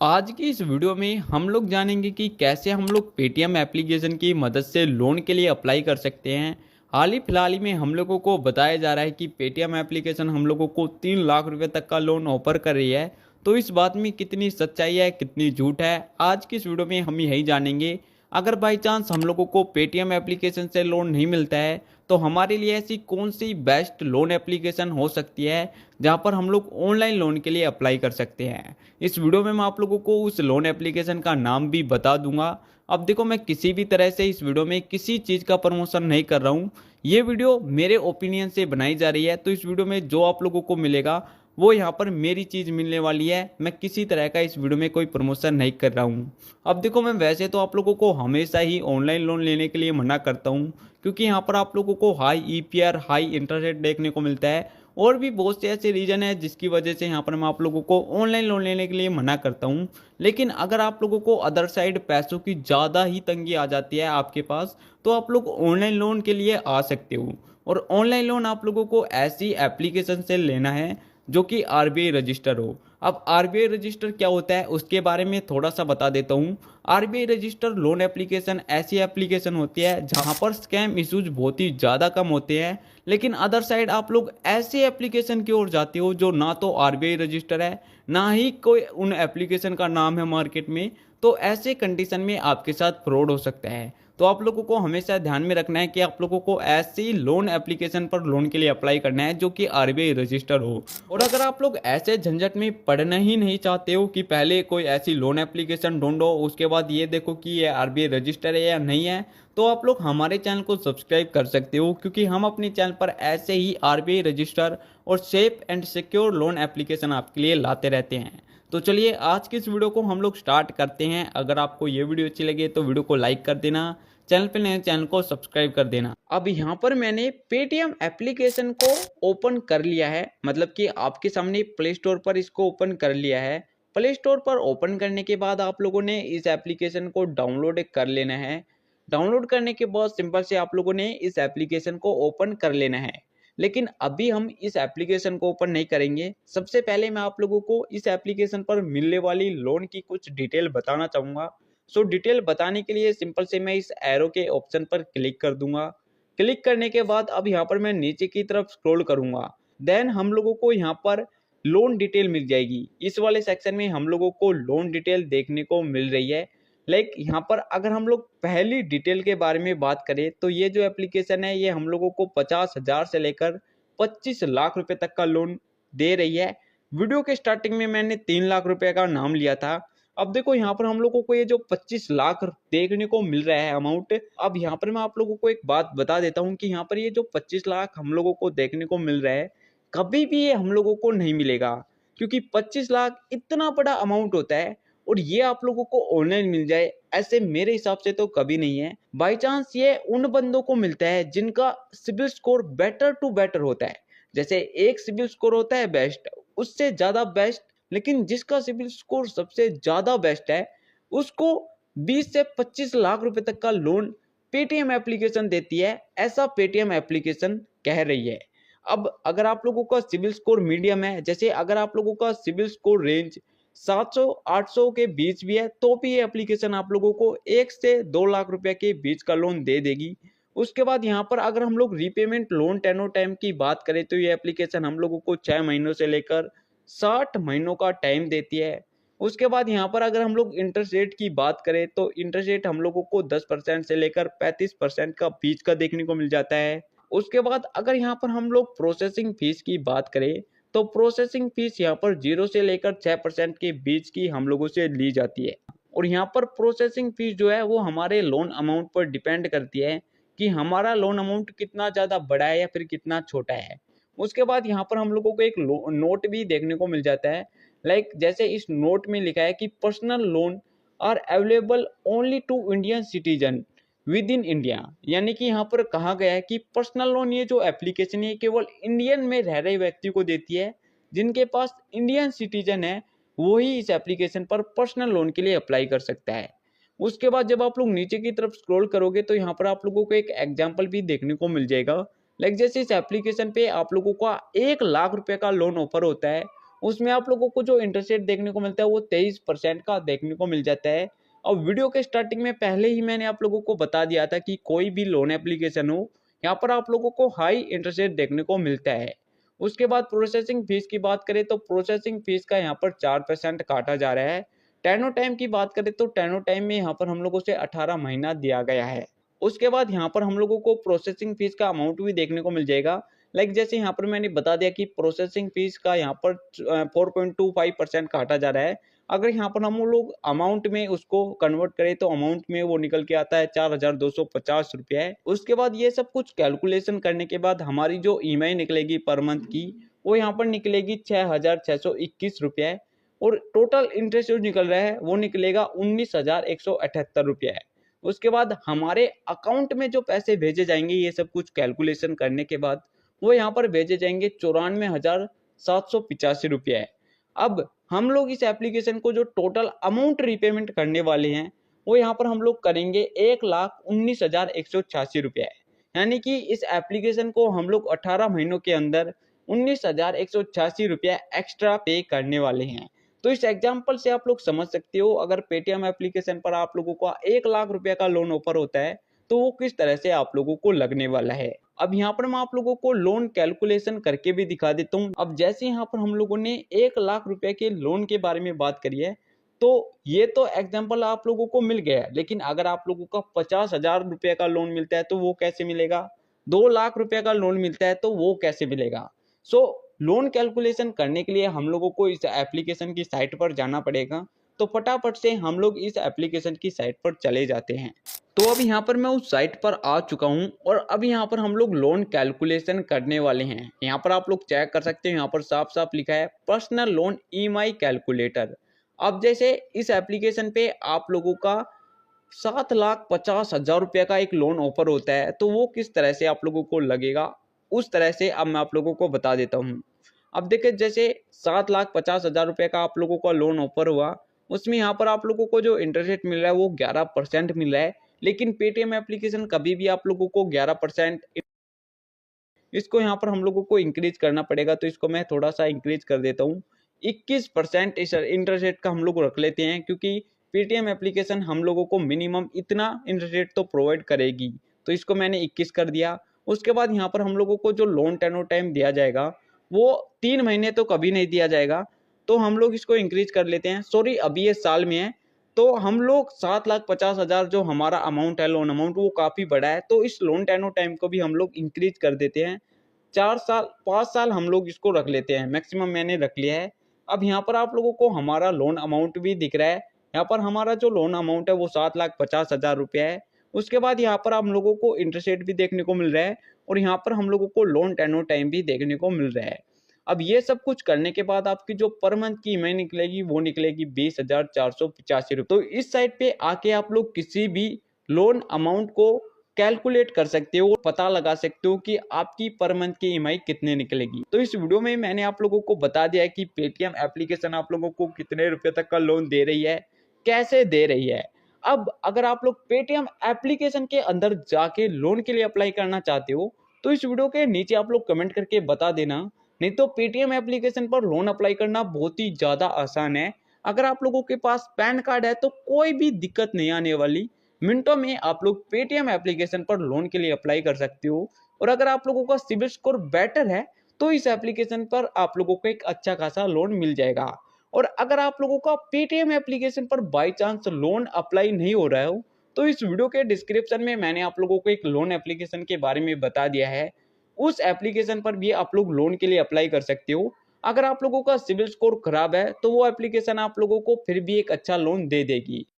आज की इस वीडियो में हम लोग जानेंगे कि कैसे हम लोग पेटीएम एप्लीकेशन की मदद से लोन के लिए अप्लाई कर सकते हैं। हाल ही फिलहाल ही में हम लोगों को बताया जा रहा है कि पेटीएम एप्लीकेशन हम लोगों को 3 लाख रुपए तक का लोन ऑफर कर रही है। तो इस बात में कितनी सच्चाई है, कितनी झूठ है, आज की इस वीडियो में हम यही जानेंगे। अगर बाई चांस हम लोगों को पेटीएम एप्लीकेशन से लोन नहीं मिलता है तो हमारे लिए ऐसी कौन सी बेस्ट लोन एप्लीकेशन हो सकती है जहां पर हम लोग ऑनलाइन लोन के लिए अप्लाई कर सकते हैं। इस वीडियो में मैं आप लोगों को उस लोन एप्लीकेशन का नाम भी बता दूंगा। अब देखो, मैं किसी भी तरह से इस वीडियो में किसी चीज़ का प्रमोशन नहीं कर रहा हूँ। ये वीडियो मेरे ओपिनियन से बनाई जा रही है, तो इस वीडियो में जो आप लोगों को मिलेगा वो यहाँ पर मेरी चीज़ मिलने वाली है। मैं किसी तरह का इस वीडियो में कोई प्रमोशन नहीं कर रहा हूँ। अब देखो, मैं वैसे तो आप लोगों को हमेशा ही ऑनलाइन लोन लेने के लिए मना करता हूँ, क्योंकि यहाँ पर आप लोगों को high EPR, high interest rate देखने को मिलता है और भी बहुत से ऐसे रीजन है जिसकी वजह से यहाँ पर मैं आप लोगों को ऑनलाइन लोन लेने के लिए मना करता हूँ। लेकिन अगर आप लोगों को अदर साइड पैसों की ज़्यादा ही तंगी आ जाती है आपके पास, तो आप लोग ऑनलाइन लोन के लिए आ सकते हो। और ऑनलाइन लोन आप लोगों को ऐसी एप्लीकेशन से लेना है जो कि आरबीआई रजिस्टर हो। अब आरबीआई रजिस्टर क्या होता है उसके बारे में थोड़ा सा बता देता हूँ। आरबीआई रजिस्टर लोन एप्लीकेशन ऐसी एप्लीकेशन होती है जहाँ पर स्कैम इश्यूज बहुत ही ज़्यादा कम होते हैं। लेकिन अदर साइड आप लोग ऐसे एप्लीकेशन की ओर जाते हो जो ना तो आरबीआई रजिस्टर है, ना ही कोई उन एप्लीकेशन का नाम है मार्केट में। तो ऐसे कंडीशन में आपके साथ फ्रॉड हो सकता है। तो आप लोगों को हमेशा ध्यान में रखना है कि आप लोगों को ऐसी लोन एप्लीकेशन पर लोन के लिए अप्लाई करना है जो कि आरबीआई रजिस्टर हो। और अगर आप लोग ऐसे झंझट में पड़ना ही नहीं चाहते हो कि पहले कोई ऐसी लोन एप्लीकेशन ढूंढो, उसके बाद ये देखो कि ये आरबीआई रजिस्टर है या नहीं है, तो आप लोग हमारे चैनल को सब्सक्राइब कर सकते हो, क्योंकि हम अपने चैनल पर ऐसे ही आरबीआई रजिस्टर और safe and secure loan application आपके लिए लाते रहते हैं। तो चलिए आज की इस वीडियो को हम लोग स्टार्ट करते हैं। अगर आपको ये वीडियो अच्छी लगे तो वीडियो को लाइक कर देना, चैनल पे नए चैनल को सब्सक्राइब कर देना। अब यहाँ पर मैंने पेटीएम एप्लीकेशन को ओपन कर लिया है, मतलब कि आपके सामने प्ले स्टोर पर इसको ओपन कर लिया है। प्ले स्टोर पर ओपन करने के बाद आप लोगों ने इस एप्लीकेशन को डाउनलोड कर लेना है। डाउनलोड करने के बाद सिंपल से आप लोगों ने इस एप्लीकेशन को ओपन कर लेना है। लेकिन अभी हम इस एप्लीकेशन को ओपन नहीं करेंगे। सबसे पहले मैं आप लोगों को इस एप्लीकेशन पर मिलने वाली लोन की कुछ डिटेल बताना चाहूँगा। सो डिटेल बताने के लिए सिंपल से मैं इस एरो के ऑप्शन पर क्लिक कर दूंगा। क्लिक करने के बाद अब यहाँ पर मैं नीचे की तरफ स्क्रॉल करूंगा। देन हम लोगों को यहाँ पर लोन डिटेल मिल जाएगी। इस वाले सेक्शन में हम लोगों को लोन डिटेल देखने को मिल रही है। लाइक यहाँ पर अगर हम लोग पहली डिटेल के बारे में बात करें तो ये जो एप्लीकेशन है ये हम लोगों को 50,000 से लेकर 25 लाख रुपए तक का लोन दे रही है। वीडियो के स्टार्टिंग में मैंने 3 लाख रुपए का नाम लिया था। अब देखो यहाँ पर हम लोगों को ये जो 25 लाख देखने को मिल रहा है अमाउंट। अब यहाँ पर मैं आप लोगों को एक बात बता देता हूँ कि यहाँ पर ये जो 25 लाख हम लोगों को देखने को मिल रहा है, कभी भी ये हम लोगों को नहीं मिलेगा, क्योंकि 25 लाख इतना बड़ा अमाउंट होता है और ये आप लोगों को ऑनलाइन मिल जाए ऐसे मेरे हिसाब से तो कभी नहीं है। बाई चांस ये उन बंदों को मिलता है जिनका CIBIL score better to better होता है। जैसे एक सिबिल स्कोर होता है बेस्ट, उससे ज्यादा बेस्ट, लेकिन जिसका सिबिल स्कोर सबसे ज्यादा बेस्ट है उसको 20 से 25 लाख रुपए तक का लोन पेटीएम एप्लीकेशन देती है, ऐसा पेटीएम एप्लीकेशन कह रही है। अब अगर आप लोगों का सिबिल स्कोर मीडियम है, जैसे अगर आप लोगों का सिबिल स्कोर रेंज 700-800 के बीच भी है, तो भी ये एप्लीकेशन आप लोगों को 1 से 2 लाख रुपए के बीच का लोन दे देगी। उसके बाद यहाँ पर अगर हम लोग रीपेमेंट लोन टेनो टाइम की बात करें तो ये एप्लीकेशन हम लोगों को 6 महीनों से लेकर 60 महीनों का टाइम देती है। उसके बाद यहाँ पर अगर हम लोग इंटरेस्ट रेट की बात करें तो इंटरेस्ट रेट हम लोगों को 10% से लेकर 35% का बीच का देखने को मिल जाता है। उसके बाद अगर यहाँ पर हम लोग प्रोसेसिंग फीस की बात करें तो प्रोसेसिंग फीस यहाँ पर 0 से लेकर 6% के बीच की हम लोगों से ली जाती है। और यहाँ पर प्रोसेसिंग फीस जो है वो हमारे लोन अमाउंट पर डिपेंड करती है कि हमारा लोन अमाउंट कितना ज़्यादा बड़ा है या फिर कितना छोटा है। उसके बाद यहाँ पर हम लोगों को एक नोट भी देखने को मिल जाता है। लाइक जैसे इस नोट में लिखा है कि personal loan are available only to Indian citizen within India. यानी कि यहाँ पर कहा गया है कि पर्सनल लोन ये जो एप्लीकेशन है केवल इंडियन में रह रहे व्यक्ति को देती है। जिनके पास इंडियन सिटीजन है वही इस एप्लीकेशन पर पर्सनल लोन के लिए अप्लाई कर सकता है। उसके बाद जब आप लोग नीचे की तरफ स्क्रॉल करोगे तो यहाँ पर आप लोगों को एक एग्जाम्पल भी देखने को मिल जाएगा। लाइक जैसे इस एप्लीकेशन पे आप लोगों का 1 लाख रुपए का लोन ऑफर होता है उसमें आप लोगों को जो इंटरेस्ट रेट देखने को मिलता है वो 23% का देखने को मिल जाता है। अब वीडियो के स्टार्टिंग में पहले ही मैंने आप लोगों को बता दिया था कि कोई भी लोन एप्लीकेशन हो, यहाँ पर आप लोगों को हाई इंटरेस्ट रेट देखने को मिलता है। उसके बाद प्रोसेसिंग फीस की बात करें तो प्रोसेसिंग फीस का यहाँ पर 4% काटा जा रहा है। टेनो टाइम की बात करें तो टेनो टाइम में यहाँ पर हम लोगों से 18 महीना दिया गया है। उसके बाद यहाँ पर हम लोगों को प्रोसेसिंग फीस का अमाउंट भी देखने को मिल जाएगा। लाइक जैसे यहाँ पर मैंने बता दिया कि प्रोसेसिंग फीस का यहाँ पर 4.25% काटा जा रहा है। अगर यहाँ पर हम लोग अमाउंट में उसको कन्वर्ट करें तो अमाउंट में वो निकल के आता है 4,250 रुपया है। उसके बाद ये सब कुछ कैलकुलेशन करने के बाद हमारी जो ईएमआई निकलेगी पर मंथ की वो यहाँ पर निकलेगी 6,621 रुपया है। और टोटल इंटरेस्ट जो निकल रहा है वो निकलेगा 19,178 रुपया है। उसके बाद हमारे अकाउंट में जो पैसे भेजे जाएंगे ये सब कुछ कैलकुलेशन करने के बाद वो यहाँ पर भेजे जाएंगे 94,785 रुपया है। अब हम लोग इस एप्लीकेशन को जो टोटल अमाउंट रीपेमेंट करने वाले हैं वो यहाँ पर हम लोग करेंगे 1,19,186 रुपया है। यानी कि इस एप्लीकेशन को हम लोग 18 महीनों के अंदर 19,186 रुपया एक्स्ट्रा पे करने वाले हैं। तो इस एग्जाम्पल से आप लोग समझ सकते हो अगर पेटीएम एप्लीकेशन पर आप लोगों को 1 लाख रुपया का लोन ऑफर होता है तो वो किस तरह से आप लोगों को लगने वाला है। अब यहाँ पर मैं आप लोगों को लोन कैलकुलेशन करके भी दिखा देता हूँ। अब जैसे यहाँ पर हम लोगों ने 1 लाख रुपए के लोन के बारे में बात करी है तो ये तो एग्जाम्पल आप लोगों को मिल गया है, लेकिन अगर आप लोगों का 50,000 रुपये का लोन मिलता है तो वो कैसे मिलेगा, 2 लाख रुपए का लोन मिलता है तो वो कैसे मिलेगा। सो लोन कैलकुलेशन करने के लिए हम लोगों को इस एप्लीकेशन की साइट पर जाना पड़ेगा। तो फटाफट से हम लोग इस एप्लीकेशन की साइट पर चले जाते हैं। तो अब यहाँ पर मैं उस साइट पर आ चुका हूँ और अब यहाँ पर हम लोग लोन कैलकुलेशन करने वाले हैं। यहाँ पर आप लोग चेक कर सकते हैं, यहाँ पर साफ साफ लिखा है पर्सनल लोन ईएमआई कैलकुलेटर। अब जैसे इस एप्लीकेशन पे आप लोगों का 7,50,000 रुपये का एक लोन ऑफर होता है तो वो किस तरह से आप लोगों को लगेगा उस तरह से अब मैं आप लोगों को बता देता हूँ। अब देखिए जैसे 7,50,000 रुपये का आप लोगों का लोन ऑफर हुआ, उसमें यहाँ पर आप लोगों को जो इंटरेस्ट रेट मिल रहा है वो 11% मिल रहा है। लेकिन पेटीएम एप्लीकेशन कभी भी आप लोगों को 11%, इसको यहाँ पर हम लोगों को इंक्रीज करना पड़ेगा। तो इसको मैं थोड़ा सा इंक्रीज कर देता हूँ, 21% इस इंटरेस्ट रेट का हम लोग रख लेते हैं, क्योंकि पेटीएम एप्लीकेशन हम लोगों को मिनिमम इतना इंटरेस्ट रेट तो प्रोवाइड करेगी। तो इसको मैंने 21 कर दिया। उसके बाद यहाँ पर हम लोगों को जो लोन टेनो टाइम दिया जाएगा वो 3 महीने तो कभी नहीं दिया जाएगा, तो हम लोग इसको इंक्रीज कर लेते हैं। सॉरी, अभी ये साल में है तो हम लोग 7,50,000 जो हमारा अमाउंट है लोन अमाउंट वो काफ़ी बड़ा है, तो इस लोन टेनो टाइम को भी हम लोग इंक्रीज कर देते हैं। 4 साल 5 साल हम लोग इसको रख लेते हैं, मैक्सिमम मैंने रख लिया है। अब यहाँ पर आप लोगों को हमारा लोन अमाउंट भी दिख रहा है। यहाँ पर हमारा जो लोन अमाउंट है वो 7,50,000 रुपया है। उसके बाद यहाँ पर हम लोगों को इंटरेस्ट रेट भी देखने को मिल रहा है और यहाँ पर हम लोगों को लोन टेनो टाइम भी देखने को मिल रहा है। अब ये सब कुछ करने के बाद आपकी जो पर मंथ की ईएमआई निकलेगी वो निकलेगी 20,485 रुपये। तो इस साइट पे आके आप लोग किसी भी लोन अमाउंट को कैलकुलेट कर सकते हो और पता लगा सकते हो कि आपकी पर मंथ की ईएमआई कितने निकलेगी। तो इस वीडियो में मैंने आप लोगों को बता दिया है कि पेटीएम एप्लीकेशन आप लोगों को कितने रुपए तक का लोन दे रही है, कैसे दे रही है। अब अगर आप लोग पेटीएम एप्लीकेशन के अंदर जाके लोन के लिए अप्लाई करना चाहते हो तो इस वीडियो के नीचे आप लोग कमेंट करके बता देना। नहीं तो पेटीएम एप्लीकेशन पर लोन अप्लाई करना बहुत ही ज़्यादा आसान है। अगर आप लोगों के पास पैन कार्ड है तो कोई भी दिक्कत नहीं आने वाली, मिनटों में आप लोग पेटीएम एप्लीकेशन पर लोन के लिए अप्लाई कर सकते हो। और अगर आप लोगों का सिबिल स्कोर बेटर है तो इस एप्लीकेशन पर आप लोगों को एक अच्छा खासा लोन मिल जाएगा। और अगर आप लोगों का पेटीएम एप्लीकेशन पर बाई चांस लोन अप्लाई नहीं हो रहा हो तो इस वीडियो के डिस्क्रिप्शन में मैंने आप लोगों को एक लोन एप्लीकेशन के बारे में बता दिया है। उस एप्लीकेशन पर भी आप लोग लोन के लिए अप्लाई कर सकते हो। अगर आप लोगों का सिबिल स्कोर खराब है तो वो एप्लीकेशन आप लोगों को फिर भी एक अच्छा लोन दे देगी।